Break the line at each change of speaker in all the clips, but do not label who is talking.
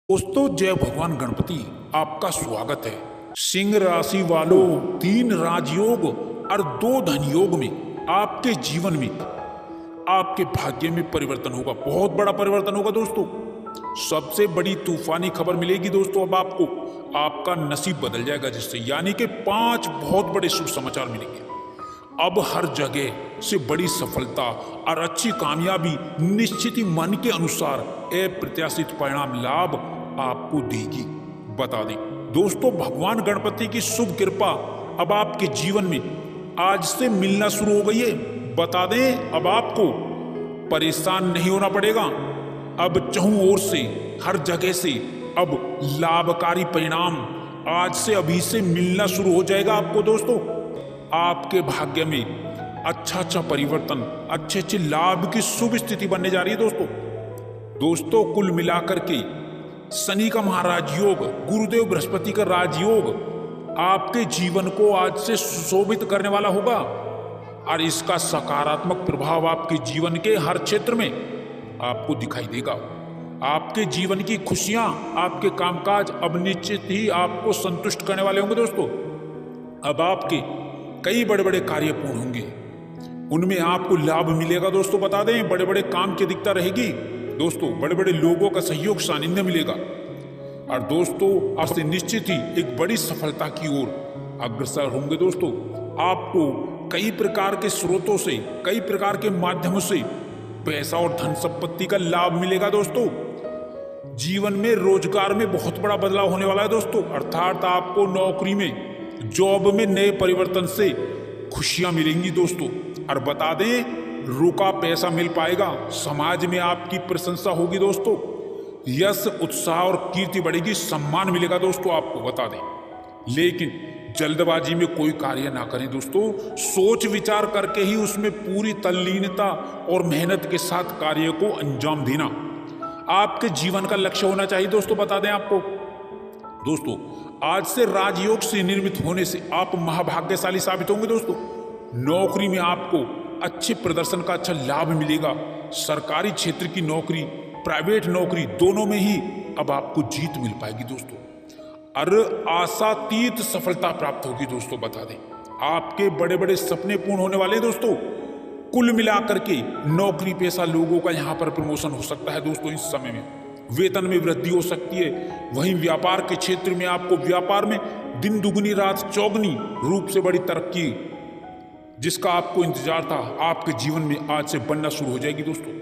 दोस्तों जय भगवान गणपति। आपका स्वागत है। सिंह राशि वालों, 3 राजयोग और 2 धन योग में आपके जीवन में आपके भाग्य में परिवर्तन होगा। बहुत बड़ा परिवर्तन होगा दोस्तों। सबसे बड़ी तूफानी खबर मिलेगी दोस्तों। अब आपको आपका नसीब बदल जाएगा, जिससे यानी कि 5 बहुत बड़े शुभ समाचार मिलेंगे। अब हर जगह से बड़ी सफलता और अच्छी कामयाबी निश्चित ही मन के अनुसार अप्रत्याशित परिणाम लाभ आपको देगी। बता दें दोस्तों, भगवान गणपति की शुभ कृपा अब आपके जीवन में आज से मिलना शुरू हो गई है। बता दें, अब आपको परेशान नहीं होना पड़ेगा। अब चहुं ओर से, हर जगह से अब लाभकारी परिणाम आज से अभी से मिलना शुरू हो जाएगा आपको दोस्तों। आपके भाग्य में अच्छा परिवर्तन, अच्छे लाभ की शुभ स्थिति बनने जा रही है दोस्तों। कुल मिलाकर के शनि का महाराज योग, गुरुदेव बृहस्पति का राजयोग आपके जीवन को आज से सुशोभित करने वाला होगा और इसका सकारात्मक प्रभाव आपके जीवन के हर क्षेत्र में आपको दिखाई देगा। आपके जीवन की खुशियां, आपके कामकाज अब निश्चित ही आपको संतुष्ट करने वाले होंगे दोस्तों। अब आपके कई बड़े बड़े कार्य पूर्ण होंगे, उनमें आपको लाभ मिलेगा दोस्तों। बता दें, बड़े बड़े काम की अधिकता रहेगी दोस्तों। बड़े बड़े लोगों का सहयोग, सानिध्य मिलेगा और दोस्तों आपसे निश्चित ही एक बड़ी सफलता की ओर अग्रसर होंगे दोस्तों। आपको कई प्रकार के स्रोतों से, कई प्रकार के माध्यमों से पैसा और धन संपत्ति का लाभ मिलेगा दोस्तों। जीवन में, रोजगार में बहुत बड़ा बदलाव होने वाला है दोस्तों। अर्थात आपको नौकरी में, जॉब में नए परिवर्तन से खुशियां मिलेंगी दोस्तों। और बता दें, रुका पैसा मिल पाएगा। समाज में आपकी प्रशंसा होगी दोस्तों। यश, उत्साह और कीर्ति बढ़ेगी, सम्मान मिलेगा दोस्तों आपको। बता दें, लेकिन जल्दबाजी में कोई कार्य ना करें दोस्तों। सोच विचार करके ही उसमें पूरी तल्लीनता और मेहनत के साथ कार्य को अंजाम देना आपके जीवन का लक्ष्य होना चाहिए दोस्तों। बता दें आपको दोस्तों, आज से राजयोग से निर्मित होने से आप महाभाग्यशाली साबित होंगे दोस्तों। नौकरी में आपको अच्छे प्रदर्शन का अच्छा लाभ मिलेगा। सरकारी क्षेत्र की नौकरी, प्राइवेट नौकरी, दोनों में ही अब आपको जीत मिल पाएगी दोस्तों और आशातीत सफलता प्राप्त होगी दोस्तों। बता दें, आपके बड़े बड़े सपने पूर्ण होने वाले हैं दोस्तों। कुल मिलाकर के नौकरी पेशा लोगों का यहाँ पर प्रमोशन हो सकता है दोस्तों। इस समय में वेतन में वृद्धि हो सकती है। वहीं व्यापार के क्षेत्र में आपको व्यापार में दिन दुगनी रात चौगनी रूप से बड़ी तरक्की, जिसका आपको इंतजार था, आपके जीवन में आज से बनना शुरू हो जाएगी दोस्तों।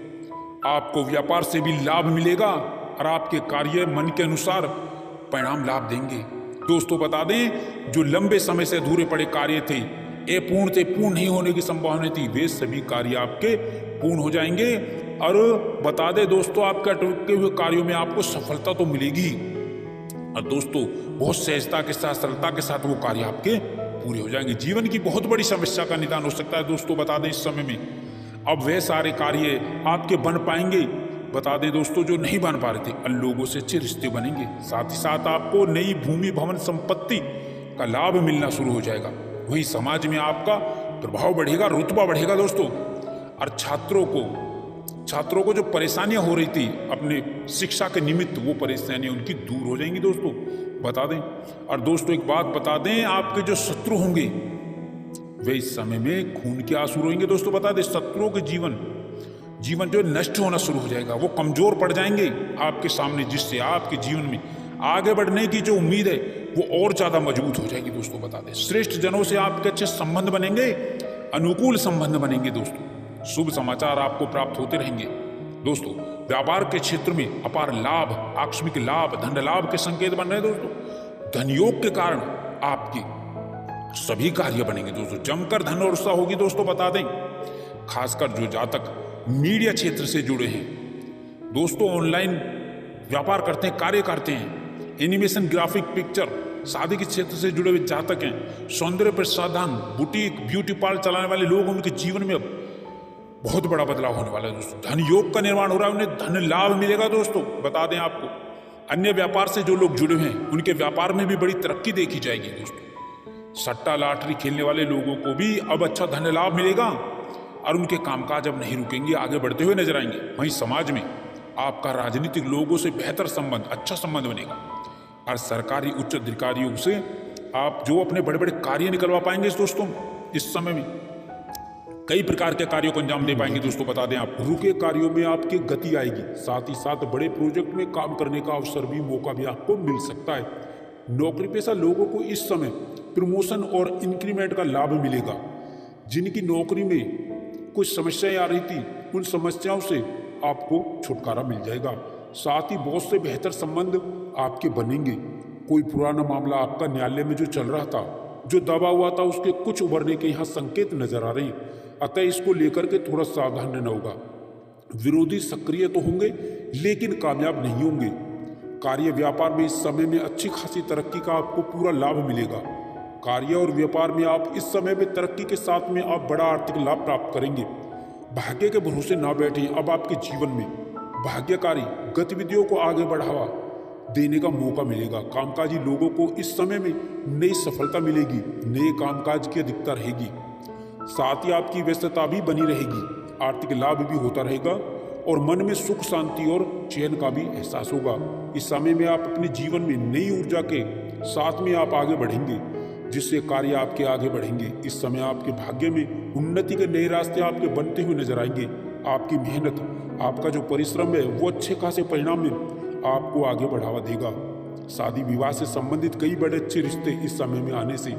आपको व्यापार से भी लाभ मिलेगा और आपके कार्य मन के अनुसार परिणाम लाभ देंगे दोस्तों। बता दें, जो लंबे समय से अधूरे पड़े कार्य थे, अपूर्ण थे, पूर्ण नहीं होने की संभावना थी, वे सभी कार्य आपके पूर्ण हो जाएंगे। और बता दें दोस्तों, आपके अटके हुए कार्यों में आपको सफलता तो मिलेगी और दोस्तों बहुत सहजता के साथ, सरलता के साथ वो कार्य आपके पूरे हो जाएंगे। जीवन की बहुत बड़ी समस्या का निदान हो सकता है दोस्तों। बता दें, इस समय में अब वे सारे कार्य आपके बन पाएंगे। बता दें दोस्तों, जो नहीं बन पा रहे थे, अन लोगों से अच्छे रिश्ते बनेंगे। साथ ही साथ आपको नई भूमि, भवन, संपत्ति का लाभ मिलना शुरू हो जाएगा। वही समाज में आपका प्रभाव बढ़ेगा, रुतबा बढ़ेगा दोस्तों। और छात्रों को जो परेशानियां हो रही थी अपने शिक्षा के निमित्त, वो परेशानियां उनकी दूर हो जाएंगी दोस्तों। बता दें, और दोस्तों एक बात बता दें, आपके जो शत्रु होंगे वे इस समय में खून के आंसू रोएंगे दोस्तों। बता दें, शत्रुओं के जीवन जो नष्ट होना शुरू हो जाएगा, वो कमजोर पड़ जाएंगे आपके सामने, जिससे आपके जीवन में आगे बढ़ने की जो उम्मीद है वो और ज्यादा मजबूत हो जाएगी दोस्तों। बता दें, श्रेष्ठ जनों से आपके अच्छे संबंध बनेंगे, अनुकूल संबंध बनेंगे दोस्तों। शुभ समाचार आपको प्राप्त होते रहेंगे दोस्तों। व्यापार के क्षेत्र में अपार लाभ, आकस्मिक लाभ, धन लाभ के संकेत बन रहे हैं दोस्तों। धनयोग के कारण आपके सभी कार्य बनेंगे दोस्तों। जमकर धन और उत्साह होगी दोस्तों। बता दें, खासकर जो जातक मीडिया क्षेत्र से जुड़े हैं दोस्तों, ऑनलाइन व्यापार करते हैं, कार्य करते हैं, एनिमेशन, ग्राफिक, पिक्चर, शादी के क्षेत्र से जुड़े हुए जातक हैं, सौंदर्य प्रसाधन, बुटीक, ब्यूटी पार्लर चलाने वाले लोग, उनके जीवन में अब बहुत बड़ा बदलाव होने वाला है दोस्तों। धन योग का निर्माण हो रहा है, उन्हें धन लाभ मिलेगा दोस्तों। बता दें आपको, अन्य व्यापार से जो लोग जुड़े हैं, उनके व्यापार में भी बड़ी तरक्की देखी जाएगी दोस्तों। सट्टा लॉटरी खेलने वाले लोगों को भी अब अच्छा धन लाभ मिलेगा और उनके कामकाज अब नहीं रुकेंगे, आगे बढ़ते हुए नजर आएंगे। वहीं समाज में आपका राजनीतिक लोगों से बेहतर संबंध, अच्छा संबंध बनेगा। और सरकारी उच्च अधिकारियों से आप जो अपने बड़े बड़े कार्य निकलवा पाएंगे दोस्तों, इस समय में कई प्रकार के कार्यों को अंजाम दे पाएंगे दोस्तों। बता दें, आप रुके कार्यों में आपकी गति आएगी, साथ ही साथ बड़े प्रोजेक्ट में काम करने का अवसर भी, मौका भी आपको मिल सकता है। नौकरी पेशा लोगों को इस समय प्रमोशन और इंक्रीमेंट का लाभ मिलेगा। जिनकी नौकरी में कुछ समस्याएं आ रही थी, उन समस्याओं से आपको छुटकारा मिल जाएगा। साथ ही बहुत से बेहतर संबंध आपके बनेंगे। कोई पुराना मामला आपका न्यायालय में जो चल रहा था, जो दबा हुआ था, उसके कुछ उभरने के यहाँ संकेत नजर आ रहे हैं। अतः इसको लेकर के थोड़ा सावधान रहना होगा। विरोधी सक्रिय तो होंगे लेकिन कामयाब नहीं होंगे। कार्य व्यापार में इस समय में अच्छी खासी तरक्की का आपको पूरा लाभ मिलेगा। कार्य और व्यापार में आप इस समय में तरक्की के साथ में आप बड़ा आर्थिक लाभ प्राप्त करेंगे। भाग्य के भरोसे ना बैठे। अब आपके जीवन में भाग्यकारी गतिविधियों को आगे बढ़ावा देने का मौका मिलेगा। कामकाजी लोगों को इस समय में नई सफलता मिलेगी, नए कामकाज की अधिकता रहेगी। साथ ही आपकी व्यस्तता भी बनी रहेगी, आर्थिक लाभ भी होता रहेगा और मन में सुख शांति और चैन का भी एहसास होगा। इस समय में आप अपने जीवन में नई ऊर्जा के साथ में आप आगे बढ़ेंगे, जिससे कार्य आपके आगे बढ़ेंगे। इस समय आपके भाग्य में उन्नति के नए रास्ते आपके बनते हुए नजर आएंगे। आपकी मेहनत, आपका जो परिश्रम है, वो अच्छे खासे परिणाम में आपको आगे बढ़ावा देगा। शादी विवाह से संबंधित कई बड़े अच्छे रिश्ते इस समय में आने से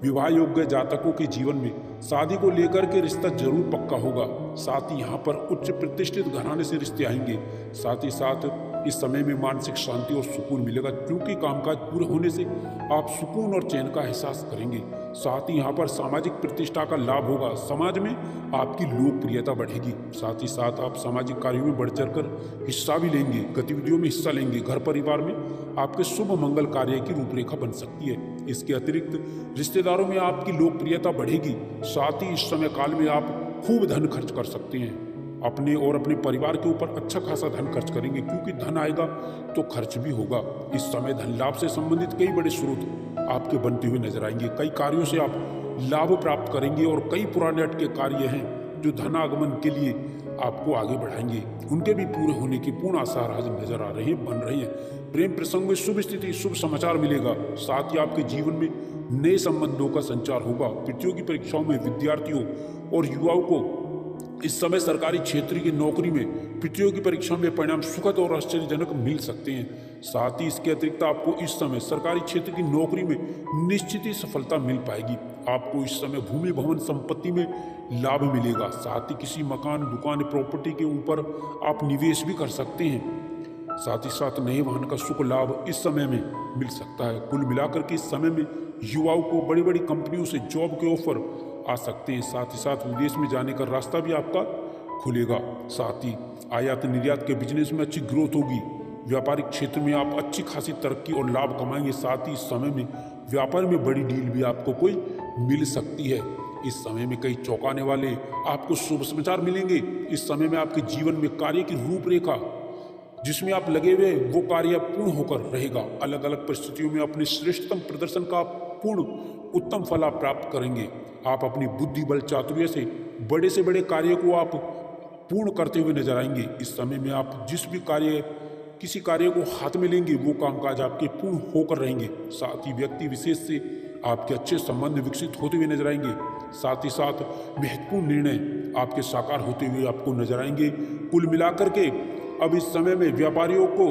विवाह योग्य जातकों के जीवन में शादी को लेकर के रिश्ता जरूर पक्का होगा। साथ ही यहाँ पर उच्च प्रतिष्ठित घराने से रिश्ते आएंगे। साथ ही साथ इस समय में मानसिक शांति और सुकून मिलेगा, क्योंकि कामकाज पूरे होने से आप सुकून और चैन का एहसास करेंगे। साथ ही यहाँ पर सामाजिक प्रतिष्ठा का लाभ होगा, समाज में आपकी लोकप्रियता बढ़ेगी। साथ ही साथ आप सामाजिक कार्यों में बढ़ चढ़कर हिस्सा भी लेंगे, गतिविधियों में हिस्सा लेंगे। घर परिवार में आपके शुभ मंगल कार्य की रूपरेखा बन सकती है। इसके अतिरिक्त रिश्तेदारों में आपकी लोकप्रियता बढ़ेगी। साथ ही इस समय काल में आप खूब धन खर्च कर सकते हैं। अपने और अपने परिवार के ऊपर अच्छा खासा धन खर्च करेंगे, क्योंकि धन आएगा तो खर्च भी होगा। इस समय धन लाभ से संबंधित कई बड़े स्रोत आपके बनते हुए नजर आएंगे। कई कार्यों से आप लाभ प्राप्त करेंगे और कई पुराने अटके कार्य हैं जो धनागमन के लिए आपको आगे बढ़ाएंगे, उनके भी पूरे होने की पूर्ण आसार आज नजर आ रहे हैं, बन रहे हैं। प्रेम प्रसंग में शुभ स्थिति, शुभ समाचार मिलेगा। साथ ही आपके जीवन में नए संबंधों का संचार होगा। प्रतियोगी परीक्षाओं में विद्यार्थियों और युवाओं को इस समय सरकारी क्षेत्र की नौकरी में प्रतियोगी परीक्षा में परिणाम सुखद और आश्चर्यजनक मिल सकते हैं। साथ ही इसके अतिरिक्त आपको इस समय सरकारी क्षेत्र की नौकरी में निश्चित ही सफलता मिल पाएगी। आपको इस समय भूमि भवन संपत्ति में लाभ मिलेगा। साथ ही किसी मकान, दुकान, प्रॉपर्टी के ऊपर आप निवेश भी कर सकते हैं। साथ ही साथ नए वाहन का सुख लाभ इस समय में मिल सकता है। कुल मिलाकर के इस समय में युवाओं को बड़ी बड़ी कंपनियों से जॉब के ऑफर आ सकते हैं। साथ ही साथ विदेश में जाने का रास्ता भी आपका खुलेगा। साथ ही आयात निर्यात के बिजनेस में अच्छी ग्रोथ होगी। व्यापारिक क्षेत्र में आप अच्छी खासी तरक्की और लाभ कमाएंगे। साथ ही इस समय में व्यापार में बड़ी डील भी आपको कोई मिल सकती है। इस समय में कई चौंकाने वाले आपको शुभ समाचार मिलेंगे। इस समय में आपके जीवन में कार्य की रूपरेखा जिसमें आप लगे हुए वो कार्य पूर्ण होकर रहेगा। अलग अलग परिस्थितियों में अपने श्रेष्ठतम प्रदर्शन का पूर्ण उत्तम फल आप प्राप्त करेंगे। आप अपनी बुद्धि बल चातुर्य से बड़े कार्य को आप पूर्ण करते हुए नजर आएंगे। इस समय में आप किसी कार्य को हाथ में लेंगे, वो कामकाज आपके पूर्ण होकर रहेंगे। साथ ही व्यक्ति विशेष से आपके अच्छे संबंध विकसित होते हुए नजर आएंगे। साथ ही साथ महत्वपूर्ण निर्णय आपके साकार होते हुए आपको नजर आएंगे। कुल मिलाकर के अब इस समय में व्यापारियों को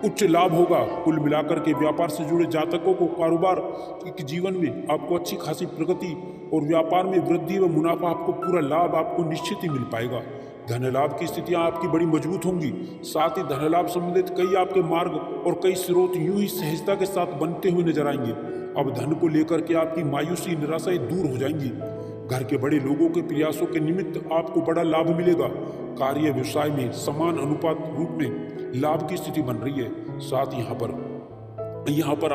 उच्च लाभ होगा। कुल मिलाकर के व्यापार से जुड़े जातकों को कारोबार के जीवन में आपको अच्छी खासी प्रगति और व्यापार में वृद्धि व मुनाफा, आपको पूरा लाभ आपको निश्चित ही मिल पाएगा। धन लाभ की स्थितियां आपकी बड़ी मजबूत होंगी। साथ ही धन लाभ संबंधित कई आपके मार्ग और कई स्रोत यूं ही सहजता के साथ बनते हुए नजर आएंगे। अब धन को लेकर के आपकी मायूसी निराशाएं दूर हो जाएंगी। घर के बड़े लोगों के प्रयासों के निमित्त आपको बड़ा लाभ मिलेगा। कार्य व्यवसाय में समान अनुपात रूप में लाभ की स्थिति बन रही है। साथ यहाँ पर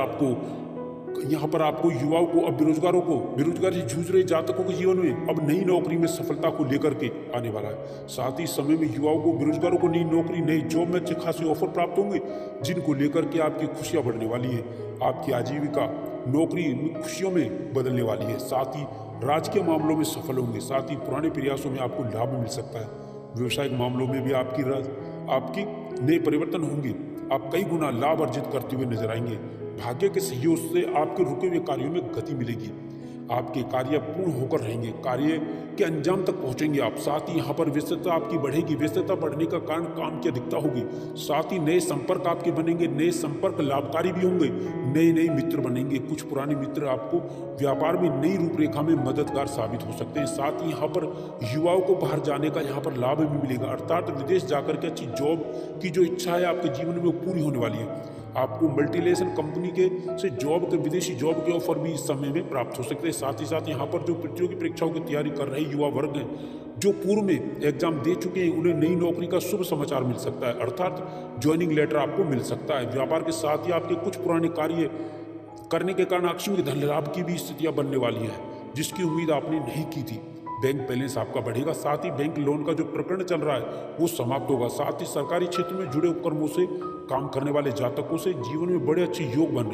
आपको युवाओं को, अब बेरोजगारी से जूझ रहे जातकों के जीवन में अब नई नौकरी में सफलता को लेकर के आने वाला है। साथ ही इस समय में युवाओं को, बेरोजगारों को नई नौकरी, नई जॉब में अच्छे खासे ऑफर प्राप्त होंगे, जिनको लेकर के आपकी खुशियां बढ़ने वाली है। आपकी आजीविका नौकरी खुशियों में बदलने वाली है। साथ ही राजकीय मामलों में सफल होंगे। साथ ही पुराने प्रयासों में आपको लाभ मिल सकता है। व्यवसायिक मामलों में भी आपकी नए परिवर्तन होंगे। आप कई गुना लाभ अर्जित करते हुए नजर आएंगे। भाग्य के सहयोग से आपके रुके हुए कार्यों में गति मिलेगी। आपके कार्य पूर्ण होकर रहेंगे। कार्य के अंजाम तक पहुंचेंगे आप। साथ ही यहाँ पर व्यस्तता आपकी बढ़ेगी। व्यस्तता बढ़ने का कारण काम की अधिकता होगी। साथ ही नए संपर्क आपके बनेंगे। नए संपर्क लाभकारी भी होंगे। नए नए मित्र बनेंगे। कुछ पुराने मित्र आपको व्यापार में नई रूपरेखा में मददगार साबित हो सकते हैं। साथ ही यहाँ पर युवाओं को बाहर जाने का यहाँ पर लाभ भी मिलेगा, अर्थात विदेश जाकर के अच्छी जॉब की जो इच्छा है आपके जीवन में वो पूरी होने वाली है। आपको मल्टीनेशनल कंपनी के से विदेशी जॉब के ऑफर भी इस समय में प्राप्त हो सकते हैं। साथ ही साथ यहाँ पर जो प्रतियोगी परीक्षाओं की तैयारी कर रहे युवा वर्ग हैं, जो पूर्व में एग्जाम दे चुके हैं, उन्हें नई नौकरी का शुभ समाचार मिल सकता है, अर्थात ज्वाइनिंग लेटर आपको मिल सकता है। व्यापार के साथ ही आपके कुछ पुराने कार्य करने के कारण आकस्मिक धन लाभ की भी स्थितियां बनने वाली है, जिसकी उम्मीद आपने नहीं की थी। बैंक बैलेंस आपका बढ़ेगा। साथ ही बैंक लोन का जो प्रकरण चल रहा है वो समाप्त होगा। साथ ही सरकारी क्षेत्र में जुड़े उपक्रमों से काम करने वाले जातकों से जीवन में बड़े अच्छे योग बन रहे हैं।